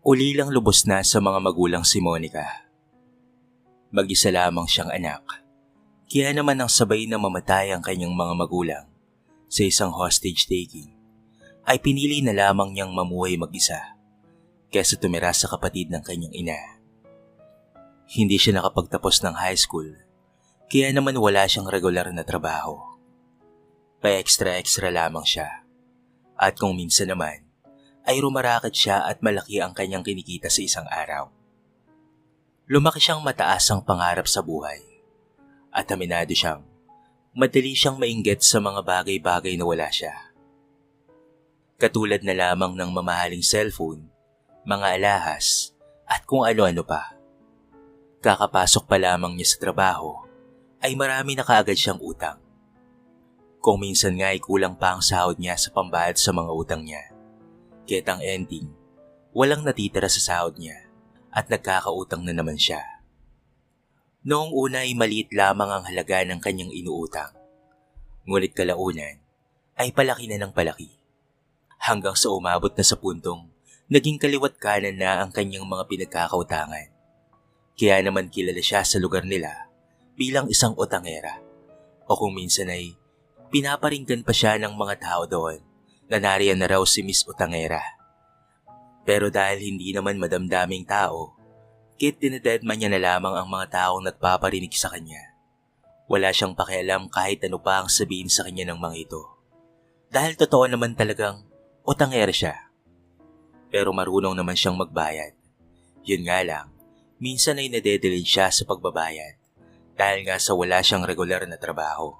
Uli lang lubos na sa mga magulang si Monica. Mag-isa lamang siyang anak, kaya naman ang sabay na mamatay ang kanyang mga magulang sa isang hostage taking, ay pinili na lamang niyang mamuhay mag-isa kaysa tumira sa kapatid ng kanyang ina. Hindi siya nakapagtapos ng high school, kaya naman wala siyang regular na trabaho. Pa-extra-extra lamang siya, at kung minsan naman, ay rumaraket siya at malaki ang kanyang kinikita sa isang araw. Lumaki siyang mataas ang pangarap sa buhay, at aminado siyang madali siyang mainggit sa mga bagay-bagay na wala siya. Katulad na lamang ng mamahaling cellphone, mga alahas, at kung ano-ano pa. Kakapasok pa lamang niya sa trabaho, ay marami na kaagad siyang utang. Kung minsan nga ay kulang pa ang sahod niya sa pambayad sa mga utang niya. Kaya't ang ending, walang natitira sa sahod niya at nagkakautang na naman siya. Noong una ay maliit lamang ang halaga ng kanyang inuutang. Ngunit kalaunan ay palaki na ng palaki. Hanggang sa umabot na sa puntong naging kaliwat kanan na ang kanyang mga pinagkakautangan. Kaya naman kilala siya sa lugar nila bilang isang utangera. O kung minsan ay pinaparinggan pa siya ng mga tao doon na nariyan na raw si Miss Utangera. Pero dahil hindi naman madamdaming tao, kahit dinededman niya na lamang ang mga taong nagpaparinig sa kanya. Wala siyang pakialam kahit ano pa ang sabihin sa kanya ng mga ito. Dahil totoo naman talagang utangera siya. Pero marunong naman siyang magbayad. Yun nga lang, minsan ay nadedelay siya sa pagbabayad dahil nga sa wala siyang regular na trabaho.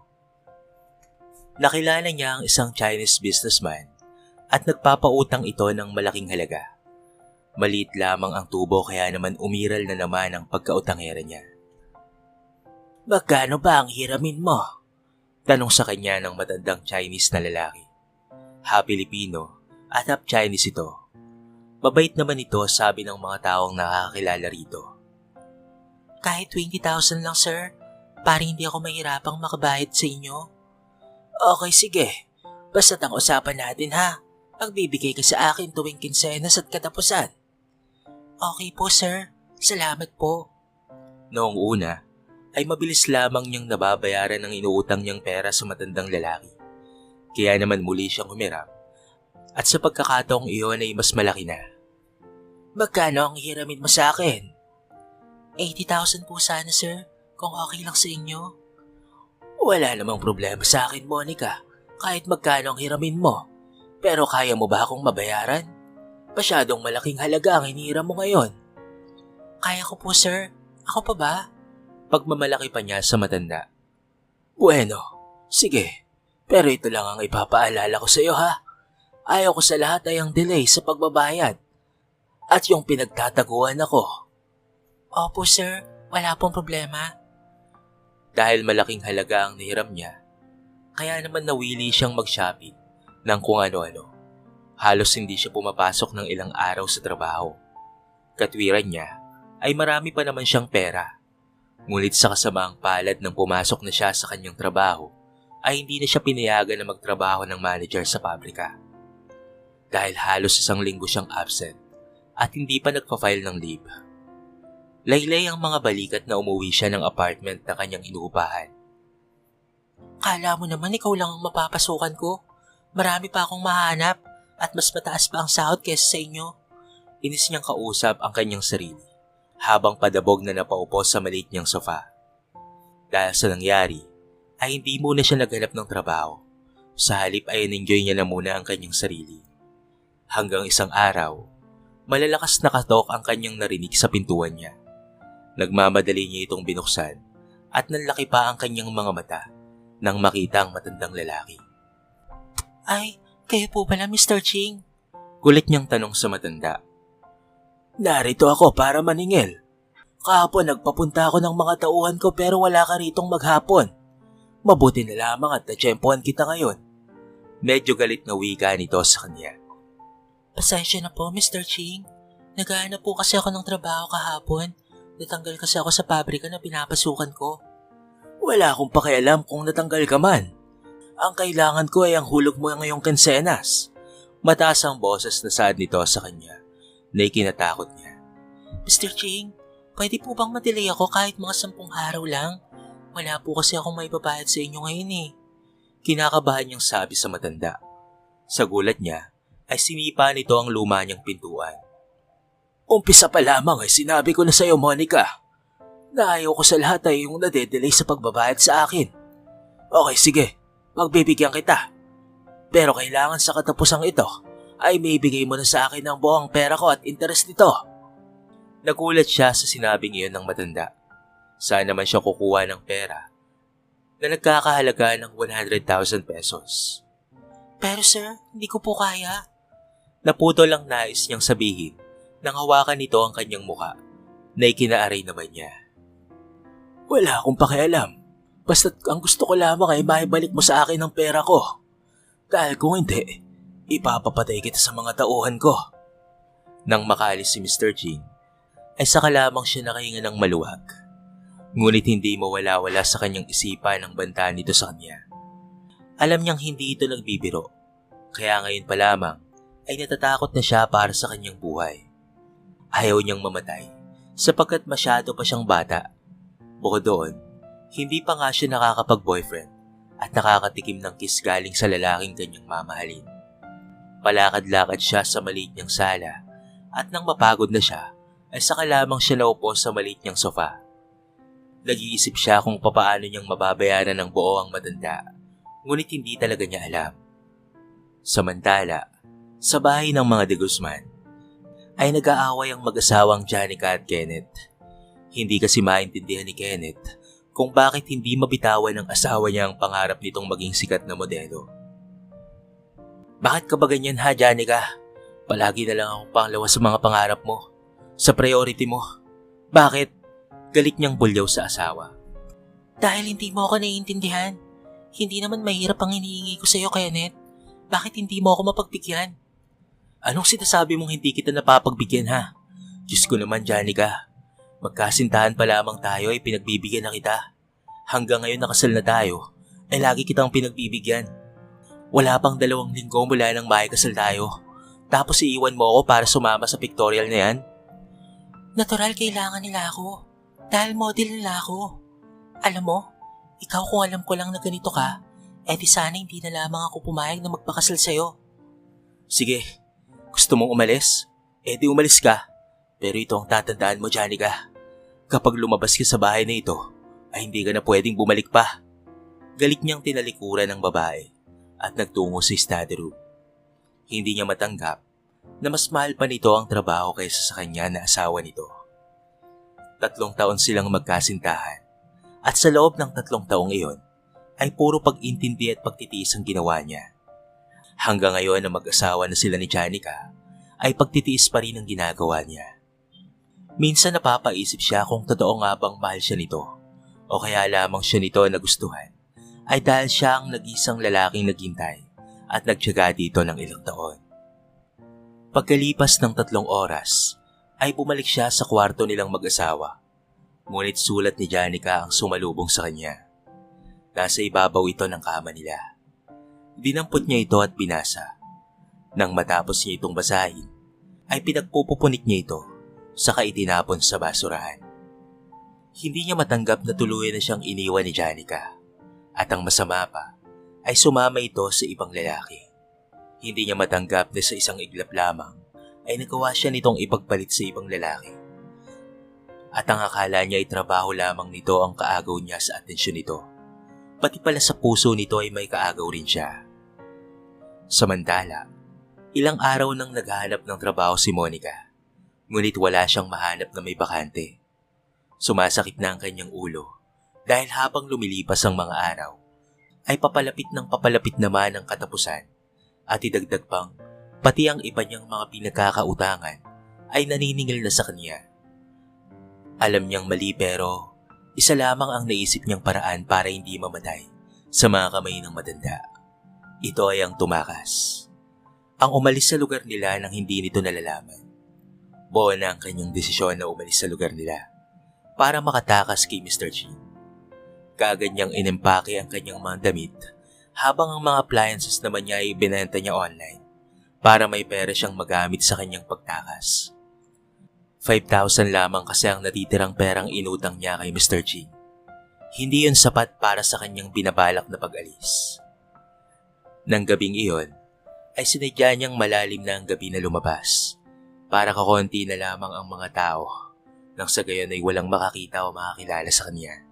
Nakilala niya ang isang Chinese businessman at nagpapautang ito ng malaking halaga. Maliit lamang ang tubo kaya naman umiral na naman ang pagkautangera niya. "Magkano ba ang hiramin mo?" Tanong sa kanya ng matandang Chinese na lalaki. Half Filipino at half Chinese ito. Mabait naman ito, sabi ng mga taong nakakakilala rito. "Kahit 20,000 lang, sir, para hindi ako mahirapang makabayad sa inyo." "Okay, sige. Basta't ang usapan natin, ha? Magbibigay ka sa akin tuwing kinsenas at katapusan." "Okay po, sir. Salamat po." Noong una, ay mabilis lamang niyang nababayaran ang inuutang niyang pera sa matandang lalaki. Kaya naman muli siyang humiram. At sa pagkakataong iyon ay mas malaki na. "Magkano ang hiramin mo sa akin?" 80,000 po sana, sir. Kung okay lang sa inyo." "Wala namang problema sa akin, Monica, kahit magkano ang hiramin mo. Pero kaya mo ba akong mabayaran? Masyadong malaking halaga ang hinihiram mo ngayon." "Kaya ko po, sir. Ako pa ba?" Pagmamalaki pa niya sa matanda. "Bueno, sige. Pero ito lang ang ipapaalala ko sa iyo, ha? Ayaw ko sa lahat ay ang delay sa pagbabayad. At yung pinagtataguan ako." "Opo, sir. Wala pong problema." Dahil malaking halaga ang nahiram niya, kaya naman nawili siyang mag-shopping ng kung ano-ano. Halos hindi siya pumapasok ng ilang araw sa trabaho. Katwiran niya ay marami pa naman siyang pera. Ngunit sa kasamaang palad ng pumasok na siya sa kanyang trabaho, ay hindi na siya pinayagan na magtrabaho ng manager sa pabrika. Dahil halos 1 linggo siyang absent at hindi pa nagpa-file ng leave. Laylay ang mga balikat na umuwi siya ng apartment na kanyang inuupahan. "Kala mo naman ikaw lang ang mapapasukan ko. Marami pa akong mahanap at mas mataas pa ang sahod kaysa sa inyo." Inis niyang kausap ang kanyang sarili habang padabog na napaupo sa maliit niyang sofa. Dahil sa nangyari, ay hindi muna siya naghanap ng trabaho. Sa halip ay in-enjoy niya na muna ang kanyang sarili. Hanggang isang araw, malalakas na katok ang kanyang narinig sa pintuan niya. Nagmamadali niya itong binuksan at nanlaki pa ang kanyang mga mata nang makita ang matandang lalaki. "Ay, kayo po pala, Mr. Ching?" Gulit niyang tanong sa matanda. "Narito ako para maningil. Kahapon nagpapunta ako ng mga tauhan ko pero wala ka ritong maghapon. Mabuti na lamang at natsyempohan kita ngayon." Medyo galit na wika nito sa kanya. "Pasensya na po, Mr. Ching. Naghahanap po kasi ako ng trabaho kahapon. Natanggal kasi ako sa pabrika na pinapasukan ko." "Wala akong pakialam kung natanggal ka man. Ang kailangan ko ay ang hulog mo ngayong kinsenas." Mataas ang boses na saad nito sa kanya. na ikinatakot niya. Mr. Ching, pwede po bang madelay ako kahit mga 10 araw lang? Wala po kasi akong may babayad sa inyo ngayon eh. Kinakabahan niyang sabi sa matanda. Sa gulat niya ay sinipa nito ang luma niyang pintuan. Umpisa pa lamang ay sinabi ko na sa iyo, Monica, na ayaw ko sa lahat ay yung nadedelay sa pagbabayad sa akin. Okay, sige, magbibigyan kita. Pero kailangan sa katapusang ito ay may bigay mo na sa akin ang buong pera ko at interest nito. Nagulat siya sa sinabing iyon ng matanda. Saan naman siya kukuha ng pera na nagkakahalaga ng 100,000 pesos. Pero sir, hindi ko po kaya. Naputo lang nais niyang sabihin nang hawakan nito ang kanyang muka na ikinaaray naman niya. Wala akong pakialam. Basta't ang gusto ko lamang ay maibalik mo sa akin ang pera ko. Dahil kung hindi, ipapapatay kita sa mga tauhan ko. Nang makaalis si Mr. Ching, ay saka lamang siya nakahinga ng maluwag. Ngunit hindi mawala-wala sa kanyang isipan ang banta nito sa kanya. Alam niyang hindi ito nagbibiro, kaya ngayon pa lamang ay natatakot na siya para sa kanyang buhay. Ayaw niyang mamatay sapagkat masyado pa siyang bata. Bukod doon, hindi pa nga siya nakakapag-boyfriend at nakakatikim ng kiss galing sa lalaking kanyang mamahalin. Palakad-lakad siya sa maliit niyang sala at nang mapagod na siya ay saka lamang siya naupo sa maliit niyang sofa. Nag-iisip siya kung papaano niyang mababayaran ng buo ang matanda, ngunit hindi talaga niya alam. Samantala, sa bahay ng mga de Guzman, ay nag-aaway ang mag-asawang Janica at Kenneth. Hindi kasi maintindihan ni Kenneth kung bakit hindi mabitawan ng asawa niya ang pangarap nitong maging sikat na modelo. Bakit ka ba ganyan ha, Janica? Palagi na lang akong panglawa sa mga pangarap mo, sa priority mo. Bakit? Galit niyang bulyaw sa asawa. Dahil hindi mo ako naiintindihan. Hindi naman mahirap ang hinihingi ko sa iyo, Kenneth. Bakit hindi mo ako mapagbigyan? Anong sinasabi mong hindi kita napapagbigyan ha? Diyos ko naman, Janica. Magkasintahan pa lamang tayo ay pinagbibigyan na kita. Hanggang ngayon nakasal na tayo, ay lagi kitang pinagbibigyan. Wala pang 2 linggo mula nang makikasal tayo. Tapos iiwan mo ako para sumama sa pictorial na yan? Natural kailangan nila ako. Dahil model nila ako. Alam mo, ikaw kung alam ko lang na ganito ka, di sana hindi na lamang ako pumayag na magpakasal sa'yo. Sige, gusto mong umalis? Di umalis ka. Pero ito ang tatandaan mo, Janica. Kapag lumabas ka sa bahay na ito, ay hindi ka na pwedeng bumalik pa. Galit niyang tinalikuran ng babae at nagtungo sa study room. Hindi niya matanggap na mas mahal pa nito ang trabaho kaysa sa kanya na asawa nito. 3 taon silang magkasintahan at sa loob ng 3 taong iyon ay puro pag-intindi at pagtitiis ang ginawa niya. Hanggang ngayon na mag-asawa na sila ni Janica ay pagtitiis pa rin ang ginagawa niya. Minsan napapaisip siya kung totoo nga bang mahal siya nito o kaya lamang siya nito nagustuhan ay dahil siya ang nag-isang lalaking naghintay at nagtiyaga dito ng ilang taon. Pagkalipas ng 3 oras ay bumalik siya sa kwarto nilang mag-asawa. Ngunit sulat ni Janica ang sumalubong sa kanya. Nasa ibabaw ito ng kama nila. Dinampot niya ito at binasa. Nang matapos niya itong basahin, ay pinagpupupunit niya ito saka itinapon sa basurahan. Hindi niya matanggap na tuluyan na siyang iniwan ni Janica. At ang masama pa, ay sumama ito sa ibang lalaki. Hindi niya matanggap na sa isang iglap lamang ay nagawa siya nitong ipagpalit sa ibang lalaki. At ang akala niya ay trabaho lamang nito ang kaagaw niya sa atensyon nito. Pati pala sa puso nito ay may kaagaw rin siya. Samantala, ilang araw nang naghahanap ng trabaho si Monica. Ngunit wala siyang mahanap na may bakante. Sumasakit na ang kanyang ulo dahil habang lumilipas ang mga araw, ay papalapit naman ang katapusan at idagdag pang pati ang iba niyang mga pinagkakautangan ay naniningil na sa kanya. Alam niyang mali pero isa lamang ang naisip niyang paraan para hindi mamatay sa mga kamay ng matanda. Ito ay ang tumakas. Ang umalis sa lugar nila nang hindi nito nalalaman. Buo na ang kanyang desisyon na umalis sa lugar nila para makatakas kay Mr. G. Kaagad niyang inimpake ang kanyang mga damit habang ang mga appliances naman niya ay binenta niya online para may pera siyang magamit sa kanyang pagtakas. 5,000 lamang kasi ang natitirang perang inutang niya kay Mr. Ching. Hindi yun sapat para sa kanyang binabalak na pag-alis. Nang gabing iyon, ay sinadya niyang malalim na ang gabi na lumabas para kakonti na lamang ang mga tao nang sa gayon ay walang makakita o makakilala sa kanya.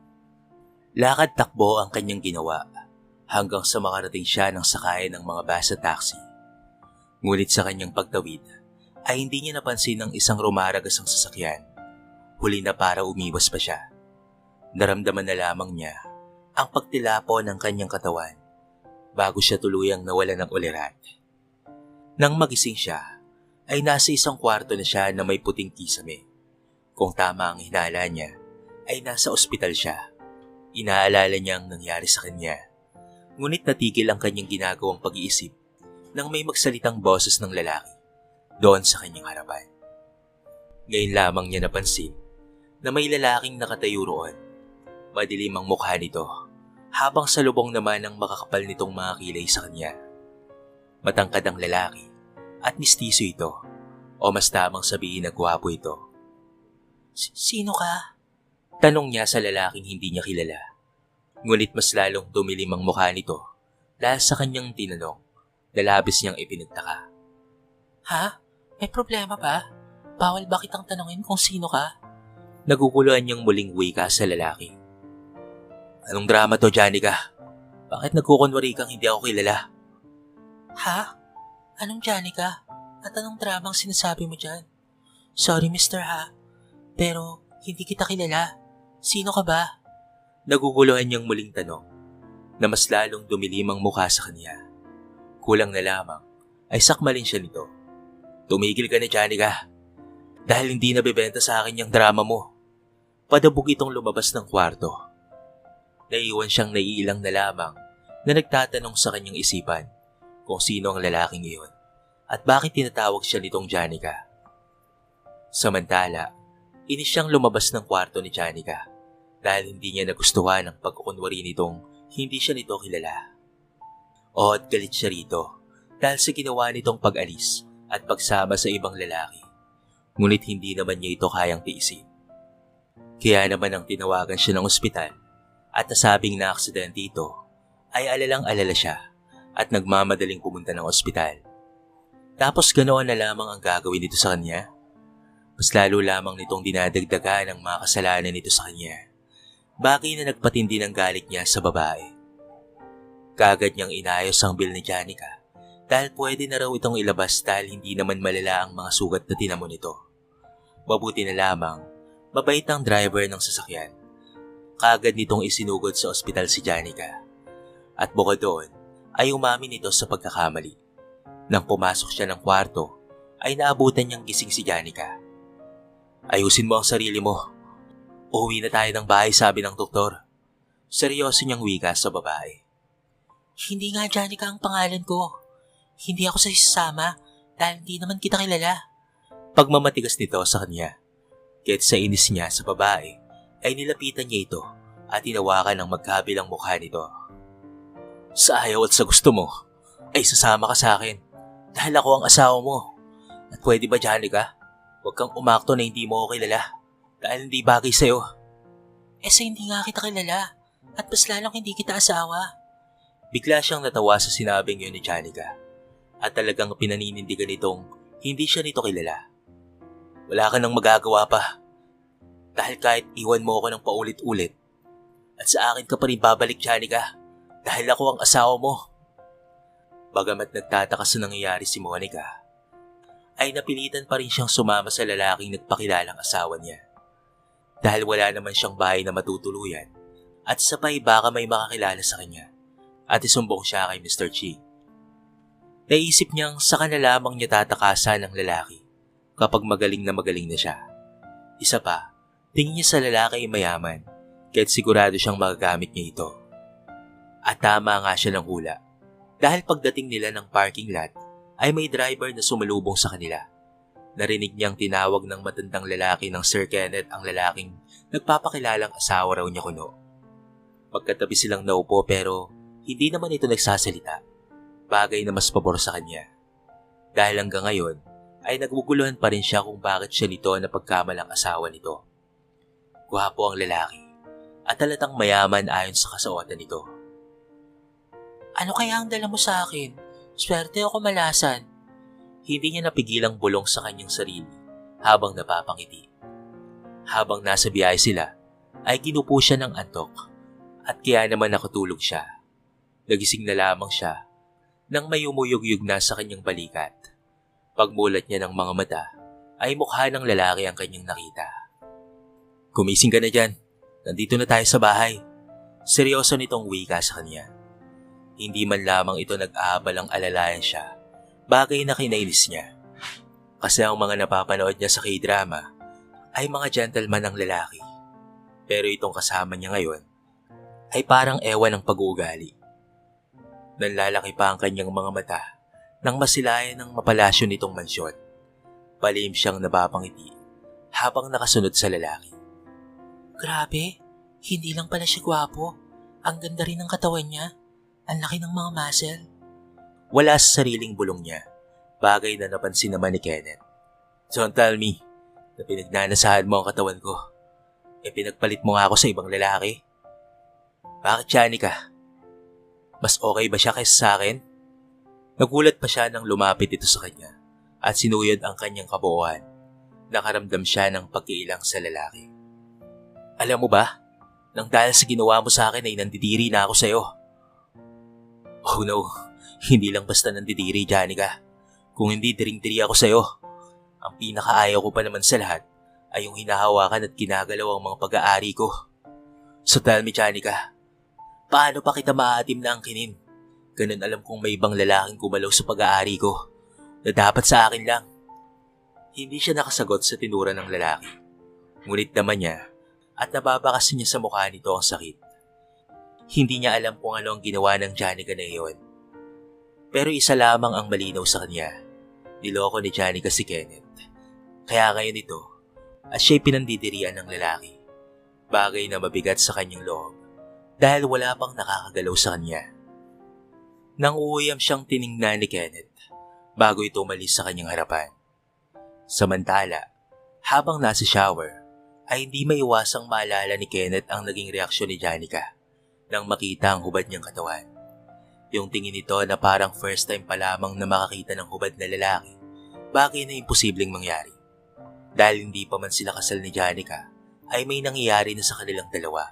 Lakad takbo ang kanyang ginawa hanggang sa makarating siya ng sakayan ng mga bus at taxi. Ngunit sa kanyang pagtawid ay hindi niya napansin ang isang rumaragasang sasakyan. Huli na para umiwas pa siya. Naramdaman na lamang niya ang pagtilapo ng kanyang katawan bago siya tuluyang nawala ng ulirat. Nang magising siya, ay nasa isang kwarto na siya na may puting kisame. Kung tama ang hinala niya, ay nasa ospital siya. Inaalala niya ang nangyari sa kanya. Ngunit natigil ang kanyang ginagawang pag-iisip nang may magsalitang boses ng lalaki doon sa kanyang harapan. Ngayon lamang niya napansin na may lalaking nakatayo roon. Madilim ang mukha nito, habang sa lubong naman ang makakapal nitong mga kilay sa kanya. Matangkad ang lalaki at mistiso ito, o mas tamang sabihin na gwapo ito. Sino ka? Tanong niya sa lalaking hindi niya kilala. Ngunit mas lalong dumilim ang mukha nito dahil sa kanyang tinanong na labis niyang ipinagtaka. Ha? May problema ba? Bawal ba kitang tanungin kung sino ka? Naguguluhan niyang muling wika sa lalaki. Anong drama to, Janica? Bakit nagkukunwari kang hindi ako kilala? Ha? Anong Janica? At anong dramang sinasabi mo dyan? Sorry, Mr. Ha. Pero hindi kita kilala. Sino ka ba? Naguguluhan niyang muling tanong na mas lalong dumilim ang mukha sa kanya. Kulang na lamang ay sakmalin siya nito. Tumigil ka na, Janica. Dahil hindi nabibenta sa akin yung drama mo. Padabog itong lumabas ng kwarto. Naiwan siyang naiilang na lamang na nagtatanong sa kanyang isipan kung sino ang lalaking iyon at bakit tinatawag siya nitong Janica. Samantala, inis siyang lumabas ng kwarto ni Janica dahil hindi niya nagustuhan ang pagkukunwari nitong hindi siya nito kilala. At galit siya rito dahil sa ginawa nitong pag-alis at pagsama sa ibang lalaki. Ngunit hindi naman niya ito kayang tiisin. Kaya naman ang tinawagan siya ng ospital at nasabing na aksidente ito ay alalang-alala siya at nagmamadaling pumunta ng ospital. Tapos ganoon na lamang ang gagawin nito sa kanya. Mas lalo lamang nitong dinadagdagan ang mga kasalanan nito sa kanya. Bagay na nagpatindi ng galit niya sa babae. Kaagad niyang inayos ang bill ni Janica dahil pwede na raw itong ilabas dahil hindi naman malala ang mga sugat na tinamo nito. Mabuti na lamang, mabait ang driver ng sasakyan. Kaagad nitong isinugod sa ospital si Janica. At bukod doon, ay umamin ito sa pagkakamali. Nang pumasok siya ng kwarto, ay naabutan niyang gising si Janica. Ayusin mo ang sarili mo. Uuwi na tayo ng bahay, sabi ng doktor. Seryoso niyang wika sa babae. Hindi nga Janica ang pangalan ko. Hindi ako sa isasama dahil hindi naman kita kilala. Pagmamatigas nito sa kanya. Kaya't sa inis niya sa babae, ay nilapitan niya ito at tinawakan ng magkabilang mukha nito. Sa ayaw at sa gusto mo, ay sasama ka sa akin dahil ako ang asawa mo. At pwede ba, Janica? Huwag kang umakto na hindi mo ako kilala dahil hindi bagay sa'yo. Sa hindi nga kita kilala at mas lalong hindi kita asawa. Bigla siyang natawa sa sinabing yun ni Janica at talagang pinaninindigan nitong hindi siya nito kilala. Wala ka nang magagawa pa dahil kahit iwan mo ako ng paulit-ulit at sa akin ka pa rin babalik, Janica, dahil ako ang asawa mo. Bagamat nagtataka sa nangyayari si Monica, ay napilitan pa rin siyang sumama sa lalaking nagpakilalang asawa niya. Dahil wala naman siyang bahay na matutuluyan at sabay baka may makakilala sa kanya at isumbong siya kay Mr. Ching. Naisip niyang saka na lamang niya tatakasan ng lalaki kapag magaling na siya. Isa pa, tingin niya sa lalaki ay mayaman kahit sigurado siyang magagamit niya ito. At tama nga siya ng hula dahil pagdating nila ng parking lot ay may driver na sumalubong sa kanila. Narinig niyang tinawag ng matandang lalaki ng Sir Kenneth ang lalaking nagpapakilalang asawa raw niya kuno. Pagkatabi silang naupo pero hindi naman ito nagsasalita, bagay na mas pabor sa kanya. Dahil hanggang ngayon ay naguguluhan pa rin siya kung bakit siya nito na pagkamalang asawa nito. Gwapo ang lalaki at halatang mayaman ayon sa kasuotan nito. Ano kaya ang dala mo sa akin? Swerte o kamalasan? Hindi niya napigilang bulong sa kanyang sarili habang napapangiti. Habang nasa biyahe sila, ay ginupo siya ng antok at kaya naman nakatulog siya. Nagising na lamang siya nang may umuyog-yug na sa kanyang balikat. Pagmulat niya ng mga mata, ay mukha ng lalaki ang kanyang nakita. Gumising ka na dyan. Nandito na tayo sa bahay. Seryoso nitong wika sa kanya. Hindi man lamang ito nag-aabalang alalayan siya, bagay na kinainis niya. Kasi ang mga napapanood niya sa K-drama ay mga gentleman ng lalaki. Pero itong kasama niya ngayon ay parang ewan ng pag-uugali. Nanlalaki pa ang kanyang mga mata nang masilayan ng mapalasyo nitong mansyon. Palihim siyang napapangiti habang nakasunod sa lalaki. Grabe, hindi lang pala siya gwapo. Ang ganda rin ng katawan niya. Ang laki ng mga muscle. Wala sa sariling bulong niya, bagay na napansin naman ni Kenneth. Don't tell me na pinagnanasahan mo ang katawan ko. Pinagpalit mo nga ako sa ibang lalaki. Bakit Janica? Mas okay ba siya kaysa sa akin? Nagulat pa siya nang lumapit ito sa kanya at sinuyod ang kanyang kabuuan. Nakaramdam siya ng pagkiilang sa lalaki. Alam mo ba, nang dahil sa ginawa mo sa akin ay nandidiri na ako sa'yo. Oh no, hindi lang basta nandidiri, Janica. Kung hindi diring-diri ako sa'yo, ang pinakaayaw ko pa naman sa lahat ay yung hinahawakan at ginagalaw ang mga pag-aari ko. So tell me, Janica, paano pa kita maatim na angkinin? Ganun alam kong may ibang lalaking gumalaw sa pag-aari ko na dapat sa akin lang. Hindi siya nakasagot sa tinura ng lalaki. Ngunit naman niya at nababakas niya sa mukha nito ang sakit. Hindi niya alam kung ano ang ginawa ng Janica na iyon. Pero isa lamang ang malinaw sa kanya. Niloko ni Janica si Kenneth. Kaya ngayon ito, at siya'y pinandidirian ng lalaki. Bagay na mabigat sa kanyang loob dahil wala pang nakakagalaw sa kanya. Nang uuyam siyang tiningnan ni Kenneth bago ito umalis sa kanyang harapan. Samantala, habang nasa shower, ay hindi maiwasang maalala ni Kenneth ang naging reaksyon ni Janica nang makita ang hubad niyang katawan. Yung tingin nito na parang first time pa lamang na makakita ng hubad na lalaki, bagay na imposibleng mangyari. Dahil hindi pa man sila kasal ni Janica, ay may nangyayari na sa kanilang dalawa.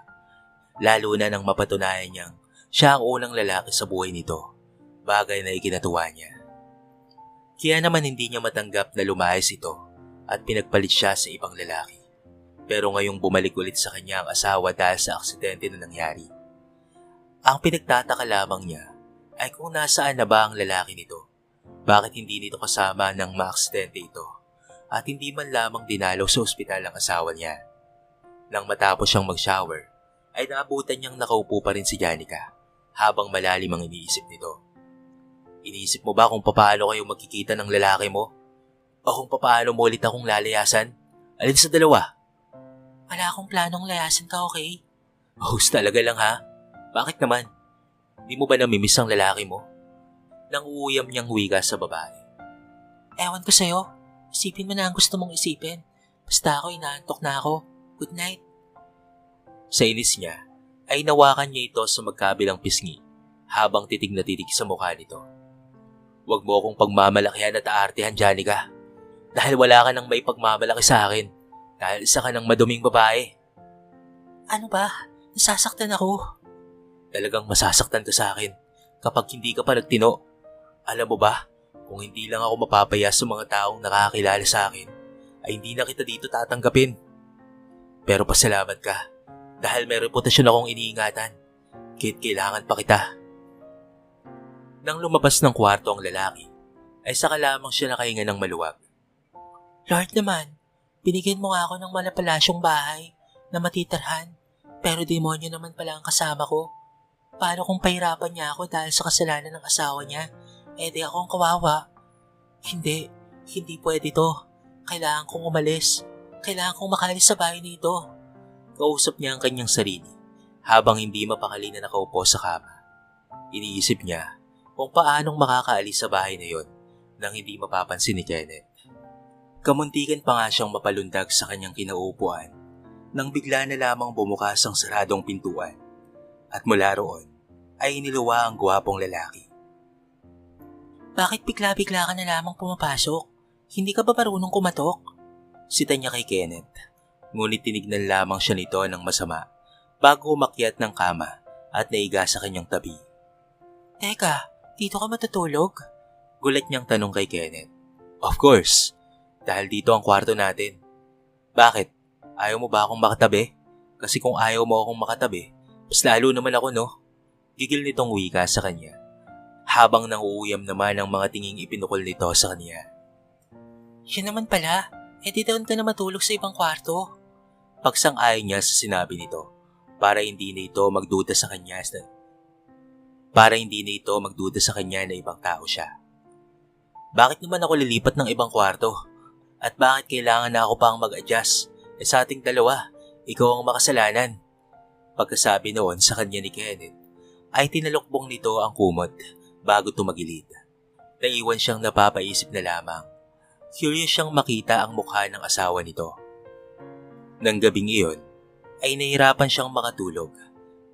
Lalo na nang mapatunayan niyang siya ang unang lalaki sa buhay nito, bagay na ikinatuwa niya. Kaya naman hindi niya matanggap na lumayas ito at pinagpalit siya sa ibang lalaki. Pero ngayong bumalik ulit sa kanya ang asawa dahil sa aksidente na nangyari. Ang pinagtataka lamang niya ay kung nasaan na ba ang lalaki nito. Bakit hindi nito kasama nang maaksidente ito at hindi man lamang dinalaw sa ospital ang asawa niya. Nang matapos siyang mag-shower, ay naabutan niyang nakaupo pa rin si Janica habang malalim ang iniisip nito. Iniisip mo ba kung papaano kayo magkikita ng lalaki mo? O kung papaano mo ulit akong lalayasan? Alin sa dalawa? Wala akong planong layasin ka, okay? Host talaga lang ha? Bakit naman? Di mo ba namimiss ang lalaki mo? Nang uuyam niyang wika sa babae. Ewan ko sa'yo. Isipin mo na ang gusto mong isipin. Basta ako, inaantok na ako. Good night. Sa inis niya, ay nawakan niya ito sa magkabilang pisngi habang titig na titig sa mukha nito. Huwag mo akong pagmamalakihan at aartihan, Janica. Dahil wala ka nang may pagmamalaki sa akin. Dahil isa ka ng maduming babae. Ano ba? Nasasaktan ako. Talagang masasaktan ka sa akin kapag hindi ka pa nagtino. Alam mo ba, kung hindi lang ako mapapaya sa mga taong nakakilala sa akin, ay hindi na kita dito tatanggapin. Pero pasalamat ka dahil may reputasyon akong iniingatan. Kahit kailangan pa kita. Nang lumabas ng kwarto ang lalaki, ay saka lamang siya nakahinga ng maluwag. Lord naman, binigyan mo nga ako ng malapalasyong bahay na matitirhan, pero demonyo naman pala ang kasama ko. Paano kung pahirapan niya ako dahil sa kasalanan ng asawa niya? Di ako ang kawawa. Hindi pwede to. Kailangan kong umalis. Kailangan kong makalis sa bahay nito. Kausap niya ang kanyang sarili habang hindi mapakali na nakaupo sa kama. Iniisip niya kung paanong makakaalis sa bahay na yon nang hindi mapapansin ni Kenneth. Kamuntikan pa nga siyang mapalundag sa kanyang kinaupuan nang bigla na lamang bumukas ang saradong pintuan at mula roon ay iniluwa ang gwapong lalaki. Bakit bigla-bigla ka na lamang pumapasok? Hindi ka ba marunong kumatok? Sita niya kay Kenneth, ngunit tinignan lamang siya nito ng masama bago umakyat ng kama at naiga sa kanyang tabi. Teka, dito ka matutulog? Gulat niyang tanong kay Kenneth. Of course, dahil dito ang kwarto natin. Bakit? Ayaw mo ba akong makatabi? Kasi kung ayaw mo akong makatabi, mas lalo naman ako, no? Gigil nitong wika sa kanya, habang nanguuyam naman ang mga tinging ipinukol nito sa kanya. Siya naman pala, di doon ka na matulog sa ibang kwarto. Pagsang-ayon niya sa sinabi nito, para hindi na ito magduda sa kanya na ibang tao siya. Bakit naman ako lilipat ng ibang kwarto? At bakit kailangan na ako pang mag-adjust? Sa ating dalawa, ikaw ang makasalanan. Pagkasabi noon sa kanya ni Kenneth, ay tinalukbong nito ang kumot bago tumagilid. Naiwan siyang napapaisip na lamang. Curious siyang makita ang mukha ng asawa nito. Nang gabing iyon, ay nahirapan siyang makatulog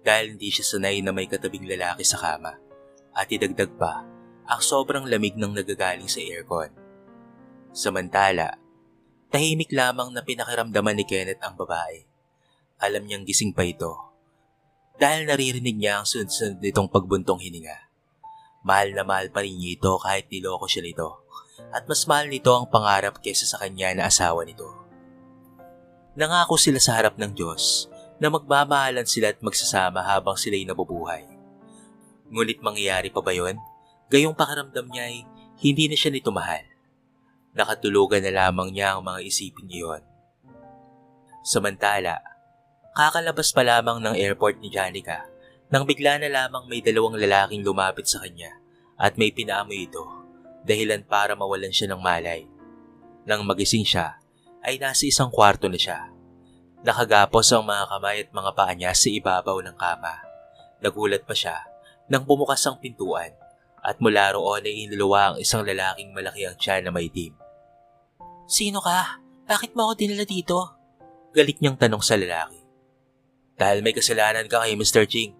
dahil hindi siya sanay na may katabing lalaki sa kama at idagdag pa ang sobrang lamig ng nagagaling sa aircon. Samantala, tahimik lamang na pinakiramdaman ni Kenneth ang babae. Alam niyang gising pa ito dahil naririnig niya ang sunod-sunod nitong pagbuntong hininga. Mahal na mahal pa rin niya ito kahit niloko siya nito at mas mahal nito ang pangarap kaysa sa kanya na asawa nito. Nangako sila sa harap ng Diyos na magmamahalan sila at magsasama habang sila'y nabubuhay. Ngunit mangyayari pa ba yun? Gayong pakiramdam niya ay hindi na siya nito mahal. Nakatulugan na lamang niya ang mga isipin iyon. Samantala, kakalabas pa lamang ng airport ni Janica nang bigla na lamang may dalawang lalaking lumapit sa kanya at may pinaamoy ito, dahilan para mawalan siya ng malay. Nang magising siya, ay nasa isang kwarto na siya. Nakagapos ang mga kamay at mga paa niya sa ibabaw ng kama. Nagulat pa siya nang bumukas ang pintuan at mula roon ay iniluwa ang isang lalaking malaki ang tiyan na may itim. Sino ka? Bakit mo ako dinala dito? Galit niyang tanong sa lalaki. Dahil may kasalanan ka kay Mr. Ching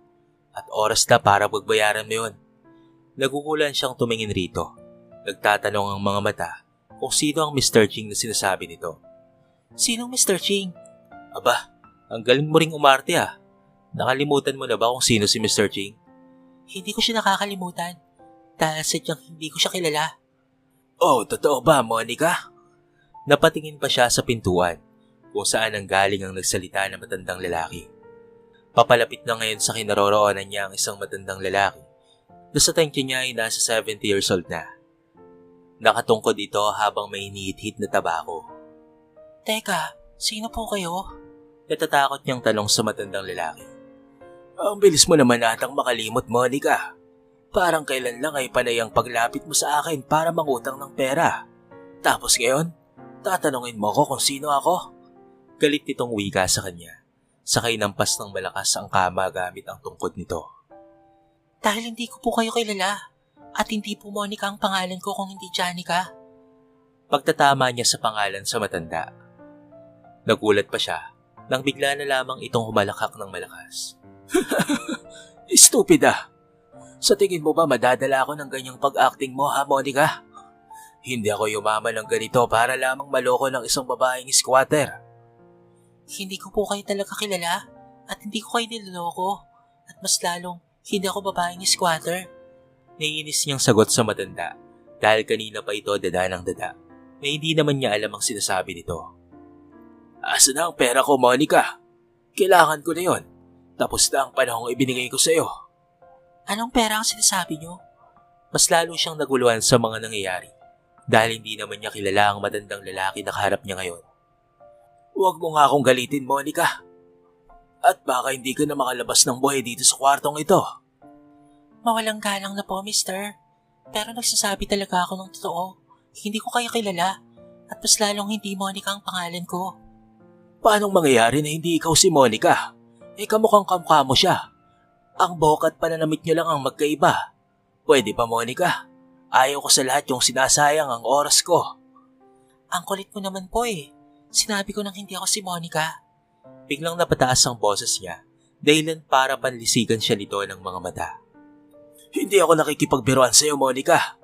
at oras na para pagbayaran mo yun. Nagugulan siyang tumingin rito. Nagtatanong ang mga mata kung sino ang Mr. Ching na sinasabi nito. Sinong Mr. Ching? Aba, ang galing mo ring umarte ah. Nakalimutan mo na ba kung sino si Mr. Ching? Hindi ko siya nakakalimutan dahil sadyang hindi ko siya kilala. Oh, totoo ba, Monica? Napatingin pa siya sa pintuan kung saan ang galing ang nagsalita na matandang lalaki. Papalapit na ngayon sa kinaroroonan niya ang isang matandang lalaki na sa tangke niya ay nasa 70 years old na. Nakatungkod ito habang may hinihit-hit na tabako. Teka, sino po kayo? Natatakot niyang tanong sa matandang lalaki. Ang bilis mo naman atang makalimot, Monica. Parang kailan lang ay panay ang paglapit mo sa akin para mangutang ng pera. Tapos ngayon, tatanungin mo ko kung sino ako? Galit nitong wika sa kanya. Sakay nampas ng malakas ang kama gamit ang tungkod nito. Dahil hindi ko po kayo kilala at hindi po Monica ang pangalan ko kung hindi Janica. Pagtatama niya sa pangalan sa matanda. Nagulat pa siya nang bigla na lamang itong humalakak ng malakas. Estupida! Sa tingin mo ba madadala ako ng ganyang pag-acting mo ha, Monica? Hindi ako yumaman ng ganito para lamang maloko ng isang babaeng squatter. Hindi ko po kayo talaga kilala at hindi ko kayo niloloko at mas lalong hindi ako babaeng squatter. Naiinis niyang sagot sa matanda dahil kanina pa ito dada ng dada na hindi naman niya alam ang sinasabi nito. Asa na ang pera ko, Monica? Kailangan ko na yon. Tapos na ang panahong ibinigay ko sa iyo. Anong pera ang sinasabi niyo? Mas lalo siyang naguluhan sa mga nangyayari dahil hindi naman niya kilala ang matandang lalaki na kaharap niya ngayon. Huwag mo nga akong galitin, Monica. At baka hindi ka na makalabas ng buhay dito sa kwartong ito. Mawalang galang na po, mister. Pero nagsasabi talaga ako ng totoo. Hindi ko kayo kilala at mas lalong hindi Monica ang pangalan ko. Paanong mangyayari na hindi ikaw si Monica? Kamukhang kamukha mo siya. Ang buhok at pananamit niyo lang ang magkaiba. Pwede pa, Monica? Ayaw ko sa lahat yung sinasayang ang oras ko. Ang kulit mo naman po eh. Sinabi ko nang hindi ako si Monica. Biglang napataas ang boses niya, dahilan para panlisigan siya nito ng mga mata. Hindi ako nakikipagbiruan sa'yo, Monica.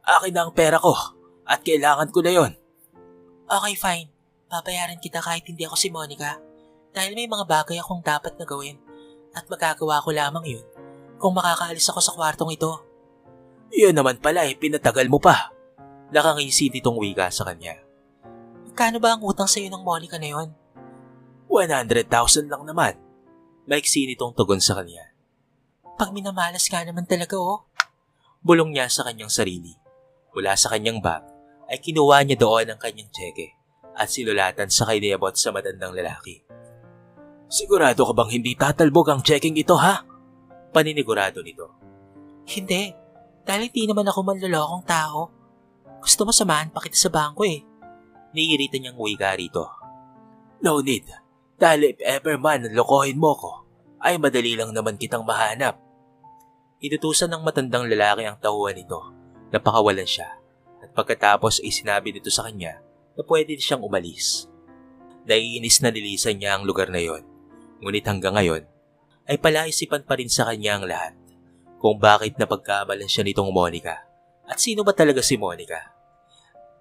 Akin na ang pera ko at kailangan ko na yon. Okay, fine. Babayaran kita kahit hindi ako si Monica. Dahil may mga bagay akong dapat na gawin at magagawa ko lamang yun kung makakaalis ako sa kwartong ito. Yun naman pala pinatagal mo pa. Nakangisi nitong wika sa kanya. Magkano ba ang utang sa'yo ng Monica na yon? 100,000 lang naman. Maiksi nitong tugon sa kanya. Pag minamalas ka naman talaga oh. Bulong niya sa kanyang sarili. Mula sa kanyang bag ay kinuha niya doon ang kanyang tseke at sinulatan sa kinebot sa matandang lalaki. Sigurado ka bang hindi tatalbog ang checking ito, ha? Paninigurado nito. Hindi. Dahil hindi naman ako manlolokong tao. Gusto mo samahan pa kita sa bangko eh. Niirita niyang wika rito. No need. Dahil if ever man lokohin mo ko, ay madali lang naman kitang mahanap. Inutusan ng matandang lalaki ang tauhan nito. Napakawalan siya. At pagkatapos ay sinabi nito sa kanya na pwede siyang umalis. Naiinis na nilisan niya ang lugar na yon. Ngunit hanggang ngayon, ay palaisipan pa rin sa kanya ang lahat kung bakit napagkamalan siya nitong Monica at sino ba talaga si Monica.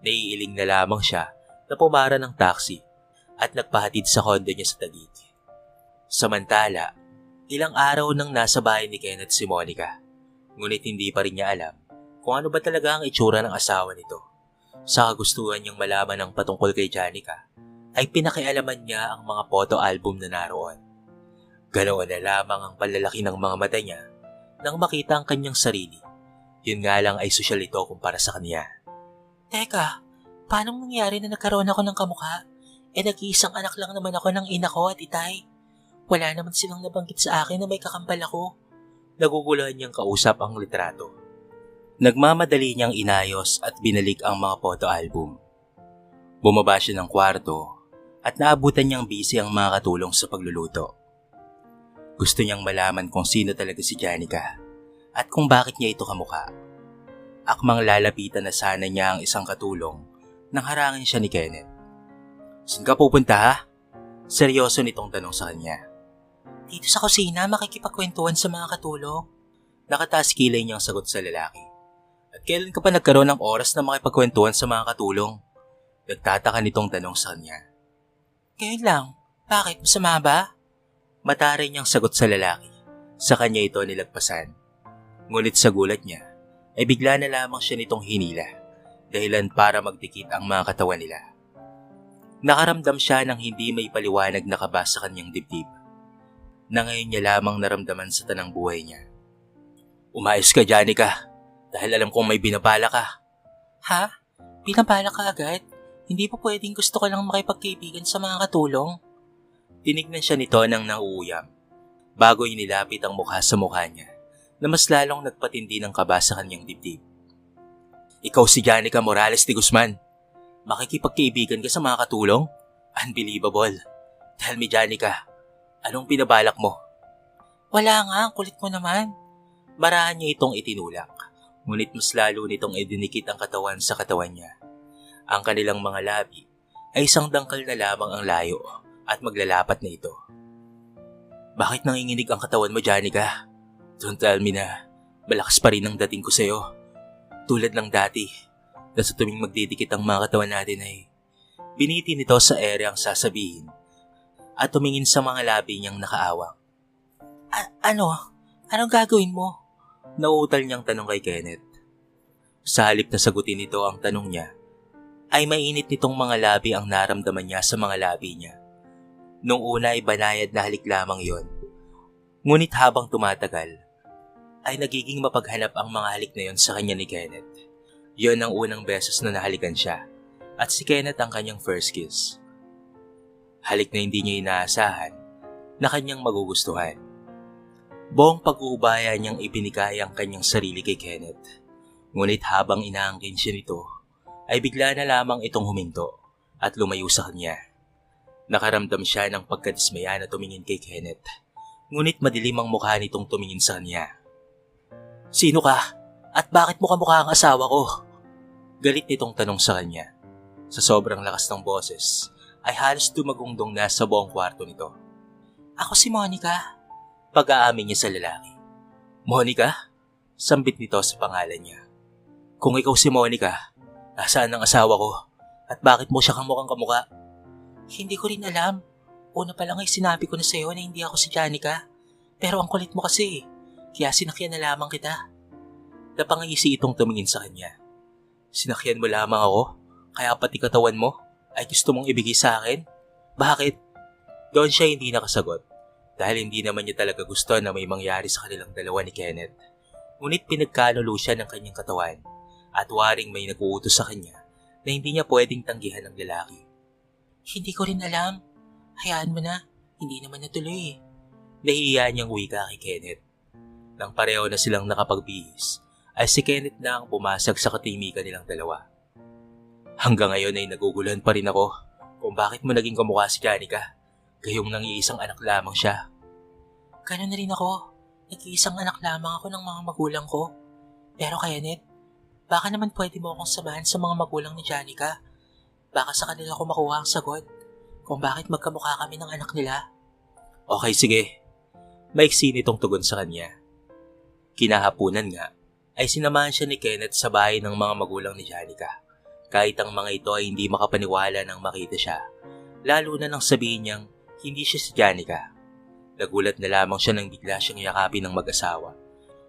Naiiling na lamang siya na pumara ng taxi at nagpahatid sa kondo niya sa Taguig. Samantala, ilang araw nang nasa bahay ni Kenneth si Monica, ngunit hindi pa rin niya alam kung ano ba talaga ang itsura ng asawa nito. Sa kagustuhan niyang malaman ng patungkol kay Janica, ay pinakialaman niya ang mga photo album na naroon. Ganoon na lamang ang palalaki ng mga mata niya nang makita ang kanyang sarili. Yun nga lang ay sosyal ito kumpara sa kanya. Teka, paano nangyari na nagkaroon ako ng kamukha? Nag-iisang anak lang naman ako ng ina ko at itay. Wala naman silang nabanggit sa akin na may kakambal ako. Naguguluhan niyang kausap ang litrato. Nagmamadali niyang inayos at binalik ang mga photo album. Bumaba siya ng kwarto at naabutan niyang busy ang mga katulong sa pagluluto. Gusto niyang malaman kung sino talaga si Janica at kung bakit niya ito kamukha. Akmang lalapitan na sana niya ang isang katulong nang harangin siya ni Kenneth. Saan ka pupunta, ha? Seryoso nitong tanong sa kanya. Dito sa kusina makikipagkwentuhan sa mga katulong. Nakataas kilay niyang sagot sa lalaki. At kailan ka pa nagkaroon ng oras na makipagkwentuhan sa mga katulong? Nagtataka nitong tanong sa kanya. Ngayon lang. Bakit? Masama ba? Mataray niyang sagot sa lalaki. Sa kanya ito nilagpasan. Ngunit sa gulat niya, ay bigla na lamang siya nitong hinila, dahilan para magdikit ang mga katawan nila. Nakaramdam siya ng hindi may paliwanag na kaba sa kanyang dibdib, na ngayon niya lamang naramdaman sa tanang buhay niya. Umayos ka, Janica, dahil alam kong may binabala ka. Ha? Binabala ka agad? Hindi pa pwedeng gusto ko lang makipagkaibigan sa mga katulong? Tinignan siya nito nang nauuyam, bago inilapit ang mukha sa mukha niya, na mas lalong nagpatindi ng kaba sa kanyang dibdib. Ikaw si Janica Morales de Guzman. Makikipagkaibigan ka sa mga katulong? Unbelievable. Tell me, Janica, anong pinabalak mo? Wala nga, ang kulit mo naman. Marahan niya itong itinulak, ngunit mas lalo nitong idinikit ang katawan sa katawan niya. Ang kanilang mga labi ay isang dangkal na lamang ang layo at maglalapat na ito. Bakit nanginginig ang katawan mo, Janica? Don't tell me na malakas pa rin ang dating ko sa'yo. Tulad ng dati, na sa tuwing magdidikit ang mga katawan natin ay biniti nito sa ere ang sasabihin at tumingin sa mga labi niyang nakaawang. Ano? Anong gagawin mo? Nauutal niyang tanong kay Kenneth. Sa halip na sagutin nito ang tanong niya, ay mainit nitong mga labi ang naramdaman niya sa mga labi niya. Nung una ay banayad na halik lamang yon. Ngunit habang tumatagal, ay nagiging mapaghanap ang mga halik na yon sa kanya ni Kenneth. Yon ang unang beses na nahalikan siya, at si Kenneth ang kanyang first kiss. Halik na hindi niya inaasahan na kanyang magugustuhan. Buong pag-uubaya niyang ibinikaya ang kanyang sarili kay Kenneth. Ngunit habang inaangkin siya nito, ay bigla na lamang itong huminto at lumayo sa kanya. Nakaramdam siya ng pagkadismaya na tumingin kay Kenneth, ngunit madilim ang mukha nitong tumingin sa kanya. Sino ka? At bakit mo kamukha ang asawa ko? Galit nitong tanong sa kanya. Sa sobrang lakas ng boses, ay halos dumagungdong na sa buong kwarto nito. Ako si Monica. Pag-aamin niya sa lalaki. Monica? Sambit nito sa pangalan niya. Kung ikaw si Monica, nasaan ang asawa ko? At bakit mo siya kamukhang kamuka? Hindi ko rin alam. Una pa lang ay sinabi ko na sa'yo na hindi ako si Janica. Pero ang kulit mo kasi, kaya sinakyan na lamang kita. Napangisi itong tumingin sa kanya. Sinakyan mo lamang ako? Kaya pati katawan mo ay gusto mong ibigay sa akin? Bakit? Doon siya hindi nakasagot dahil hindi naman niya talaga gusto na may mangyari sa kanilang dalawa ni Kenneth. Ngunit pinagkanulo siya ng kanyang katawan at waring may nag-uutos sa kanya na hindi niya pwedeng tanggihan ng lalaki. Hindi ko rin alam. Hayaan mo na. Hindi naman natuloy eh. Nahihiya niyang wika kay Kenneth. Nang pareho na silang nakapagbihis, ay si Kenneth na ang bumasag sa katimikan nilang dalawa. Hanggang ngayon ay naguguluhan pa rin ako kung bakit mo naging kamukha si Janica. Gayong nang iisang anak lamang siya. Ganun na rin ako. Nag-iisang anak lamang ako ng mga magulang ko. Pero Kenneth, baka naman pwede mo akong samahan sa mga magulang ni Janica. Baka sa kanila ko makuha ang sagot kung bakit magkamukha kami ng anak nila. Okay, sige. Maiksi nitong tugon sa kanya. Kinahapunan nga, ay sinamahan siya ni Kenneth sa bahay ng mga magulang ni Janica. Kahit ang mga ito ay hindi makapaniwala nang makita siya. Lalo na nang sabihin niyang hindi siya si Janica. Nagulat na lamang siya nang bigla siyang yakapin ng mag-asawa.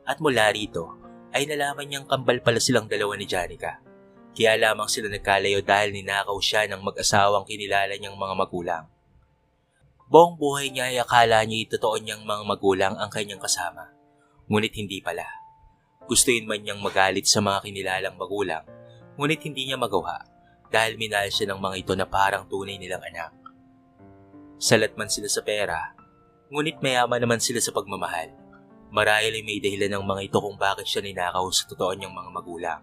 At mula rito, ay nalaman niyang kambal pala silang dalawa ni Janica. Kaya lamang sila nagkalayo dahil ninakaw siya ng mag-asawang kinilala niyang mga magulang. Buong buhay niya ay akala niya totoo niyang mga magulang ang kanyang kasama. Ngunit hindi pala. Gustuin man niyang magalit sa mga kinilalang magulang, ngunit hindi niya magawa dahil minahal siya ng mga ito na parang tunay nilang anak. Salat man sila sa pera, ngunit mayaman naman sila sa pagmamahal. Marahil ay may dahilan ng mga ito kung bakit siya ninakaw sa totoo niyang mga magulang.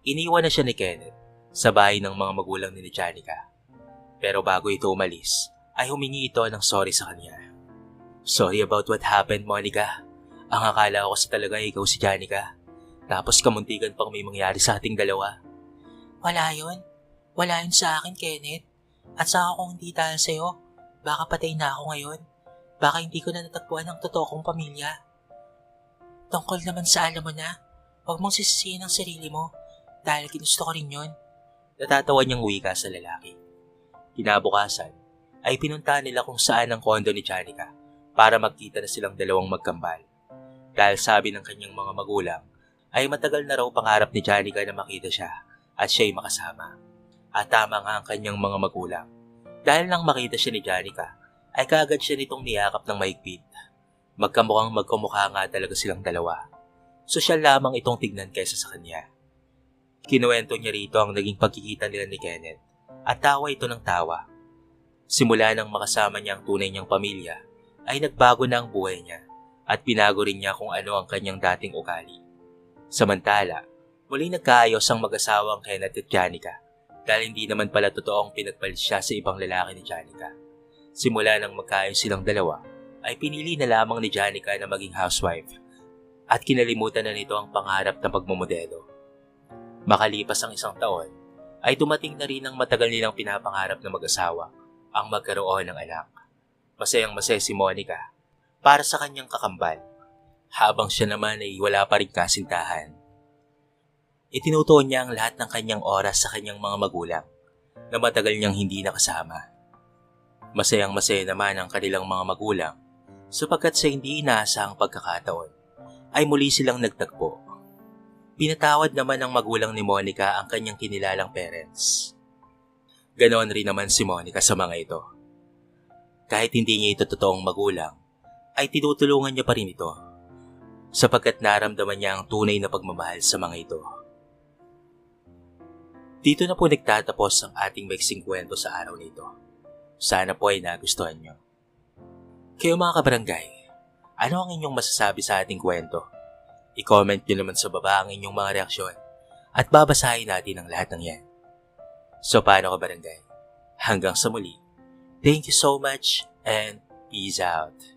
Iniwan na siya ni Kenneth sa bahay ng mga magulang ni Janica. Pero bago ito umalis, ay humingi ito ng sorry sa kanya. Sorry about what happened, Monica. Ang akala ko kasi talaga ikaw si Janica. Tapos kamuntikan pang may mangyari sa ating dalawa. Wala yun. Wala yun sa akin, Kenneth. At saka kung hindi dahil sa'yo, baka patay na ako ngayon. Baka hindi ko na natagpuan ang totoo kong pamilya. Tungkol naman sa alam mo na, huwag mong sisisihin ang sarili mo dahil ginusto ko rin yun. Natatawa niyang wika sa lalaki. Kinabukasan, ay pinuntahan nila kung saan ang kondo ni Janica para magkita na silang dalawang magkambal. Dahil sabi ng kanyang mga magulang, ay matagal na raw pangarap ni Janica na makita siya at siya'y makasama. At tama nga ang kanyang mga magulang. Dahil nang makita siya ni Janica, ay kaagad siya nitong niyakap ng mahigpit. Magkamukha nga talaga silang dalawa. Sosyal lamang itong tignan kaysa sa kanya. Kinuwento niya rito ang naging pagkikita nila ni Kenneth at tawa ito ng tawa. Simula nang makasama niya ang tunay niyang pamilya, ay nagbago na ang buhay niya at pinago rin niya kung ano ang kanyang dating ugali. Samantala, muli nagkaayos ang mag-asawang Kenneth at Janica dahil hindi naman pala totoong pinagpalit siya sa ibang lalaki ni Janica. Simula nang magkaayos silang dalawa, ay pinili na lamang ni Janica na maging housewife at kinalimutan na nito ang pangarap ng pagmamodelo. Makalipas ang isang taon, ay dumating na rin ang matagal nilang pinapangarap na mag-asawa ang magkaroon ng anak. Masayang-masaya si Monica para sa kanyang kakambal, habang siya naman ay wala pa rin kasintahan. Itinutuon niya ang lahat ng kanyang oras sa kanyang mga magulang na matagal niyang hindi nakasama. Masayang-masaya naman ang kanilang mga magulang sapagkat sa hindi inaasahang pagkakataon ay muli silang nagtagpo. Pinatawad naman ng magulang ni Monica ang kanyang kinilalang parents. Ganoon rin naman si Monica sa mga ito. Kahit hindi niya ito totoong magulang, ay tinutulungan niya pa rin ito sapagkat naramdaman niya ang tunay na pagmamahal sa mga ito. Dito na po nagtatapos ang ating maiksing kwento sa araw nito. Sana po ay nagustuhan niyo. Kayo mga kabarangay, ano ang inyong masasabi sa ating kwento? I-comment nyo naman sa baba ang inyong mga reaksyon at babasahin natin ang lahat ng yan. So paano ka barangay? Hanggang sa muli, thank you so much and peace out.